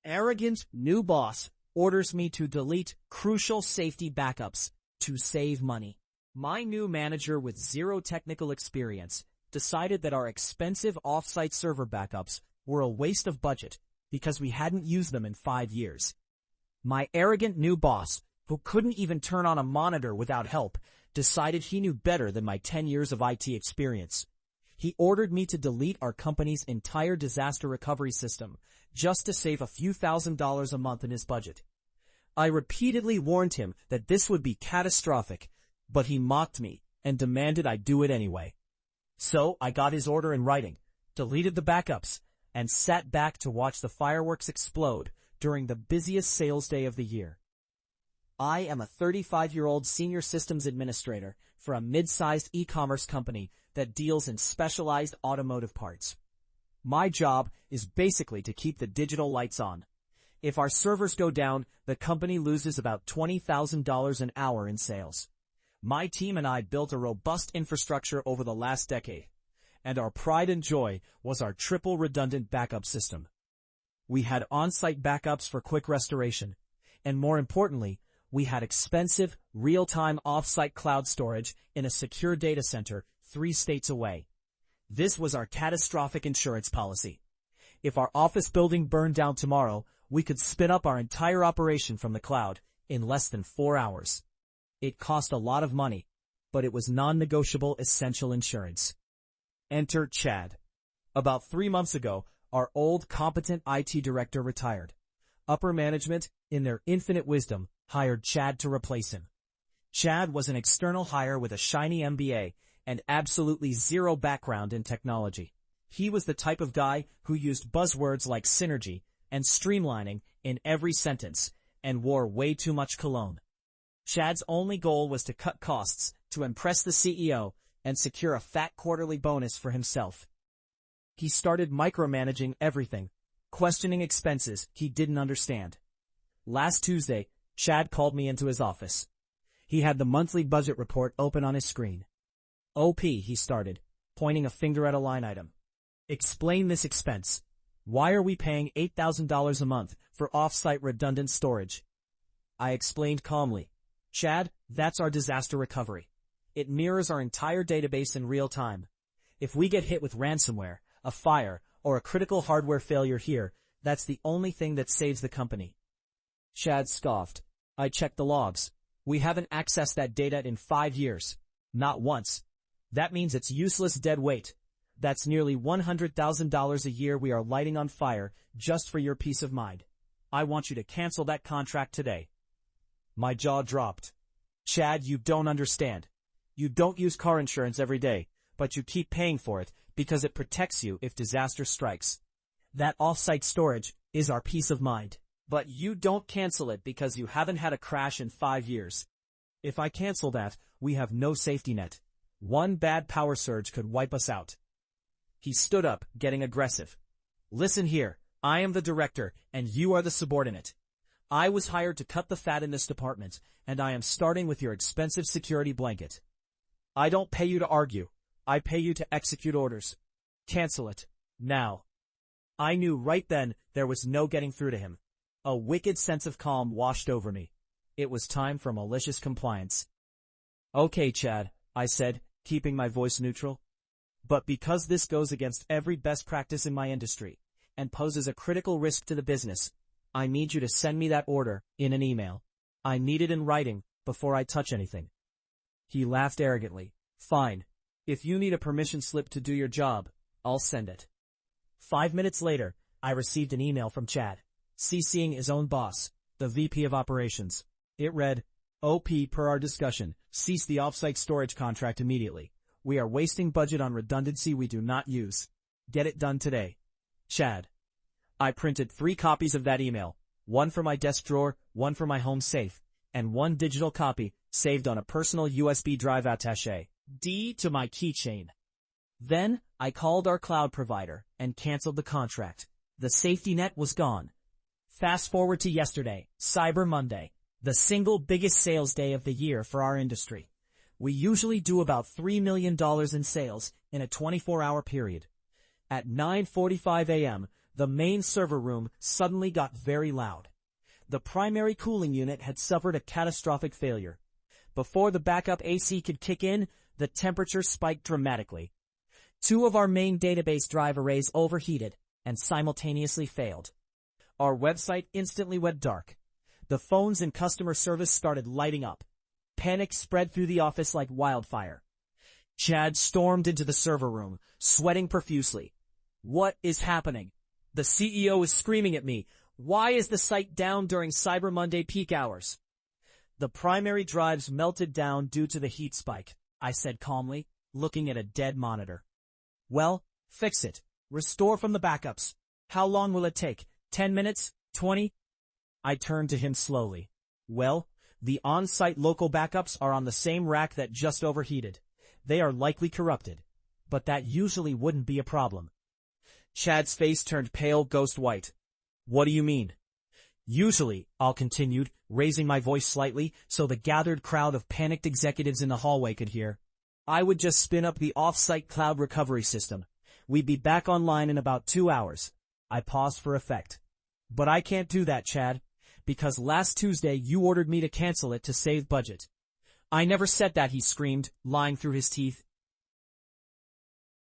Arrogant new boss orders me to delete crucial safety backups to save money. My new manager with zero technical experience decided that our expensive off-site server backups were a waste of budget because we hadn't used them in 5 years. My arrogant new boss, who couldn't even turn on a monitor without help, decided he knew better than my 10 years of IT experience. He ordered me to delete our company's entire disaster recovery system just to save a few $1,000s a month in his budget. I repeatedly warned him that this would be catastrophic, but he mocked me and demanded I do it anyway. So I got his order in writing, deleted the backups, and sat back to watch the fireworks explode during the busiest sales day of the year. I am a 35-year-old senior systems administrator for a mid-sized e-commerce company that deals in specialized automotive parts. My job is basically to keep the digital lights on. If our servers go down, the company loses about $20,000 an hour in sales. My team and I built a robust infrastructure over the last decade, and our pride and joy was our triple redundant backup system. We had on-site backups for quick restoration, and more importantly, we had expensive, real-time off-site cloud storage in a secure data center 3 states away. This was our catastrophic insurance policy. If our office building burned down tomorrow, we could spin up our entire operation from the cloud in less than 4 hours. It cost a lot of money, but it was non-negotiable essential insurance. Enter Chad. About 3 months ago, our old competent IT director retired. Upper management, in their infinite wisdom, hired Chad to replace him. Chad was an external hire with a shiny MBA and absolutely zero background in technology. He was the type of guy who used buzzwords like synergy and streamlining in every sentence and wore way too much cologne. Chad's only goal was to cut costs to impress the CEO and secure a fat quarterly bonus for himself. He started micromanaging everything, questioning expenses he didn't understand. Last Tuesday, Chad called me into his office. He had the monthly budget report open on his screen. OP, he started, pointing a finger at a line item. Explain this expense. Why are we paying $8,000 a month for off-site redundant storage? I explained calmly. Chad, that's our disaster recovery. It mirrors our entire database in real time. If we get hit with ransomware, a fire, or a critical hardware failure here, that's the only thing that saves the company. Chad scoffed. I checked the logs. We haven't accessed that data in 5 years. Not once. That means it's useless dead weight. That's nearly $100,000 a year we are lighting on fire just for your peace of mind. I want you to cancel that contract today. My jaw dropped. Chad, you don't understand. You don't use car insurance every day, but you keep paying for it because it protects you if disaster strikes. That off-site storage is our peace of mind. But you don't cancel it because you haven't had a crash in 5 years. If I cancel that, we have no safety net. One bad power surge could wipe us out. He stood up, getting aggressive. Listen here, I am the director, and you are the subordinate. I was hired to cut the fat in this department, and I am starting with your expensive security blanket. I don't pay you to argue. I pay you to execute orders. Cancel it. Now. I knew right then there was no getting through to him. A wicked sense of calm washed over me. It was time for malicious compliance. Okay, Chad, I said, keeping my voice neutral. But because this goes against every best practice in my industry and poses a critical risk to the business, I need you to send me that order in an email. I need it in writing before I touch anything. He laughed arrogantly. Fine. If you need a permission slip to do your job, I'll send it. 5 minutes later, I received an email from Chad, CCing his own boss, the VP of Operations. It read, OP, per our discussion, cease the off-site storage contract immediately. We are wasting budget on redundancy we do not use. Get it done today. Chad. I printed 3 copies of that email, one for my desk drawer, one for my home safe, and one digital copy saved on a personal USB drive attaché D to my keychain. Then I called our cloud provider and canceled the contract. The safety net was gone. Fast forward to yesterday, Cyber Monday, the single biggest sales day of the year for our industry. We usually do about $3 million in sales in a 24-hour period. At 9:45 a.m., The main server room suddenly got very loud. The primary cooling unit had suffered a catastrophic failure. Before the backup AC could kick in, the temperature spiked dramatically. 2 of our main database drive arrays overheated and simultaneously failed. Our website instantly went dark. The phones in customer service started lighting up. Panic spread through the office like wildfire. Chad stormed into the server room, sweating profusely. "What is happening? The CEO is screaming at me. Why is the site down during Cyber Monday peak hours?" "The primary drives melted down due to the heat spike," I said calmly, looking at a dead monitor. "Well, fix it. Restore from the backups. How long will it take? 10 minutes? 20? I turned to him slowly. "Well, the on-site local backups are on the same rack that just overheated. They are likely corrupted, but that usually wouldn't be a problem." Chad's face turned pale ghost white. "What do you mean?" "Usually," I'll continued, raising my voice slightly so the gathered crowd of panicked executives in the hallway could hear, "I would just spin up the off-site cloud recovery system. We'd be back online in about 2 hours. I paused for effect. "But I can't do that, Chad, because last Tuesday you ordered me to cancel it to save budget." "I never said that," he screamed, lying through his teeth.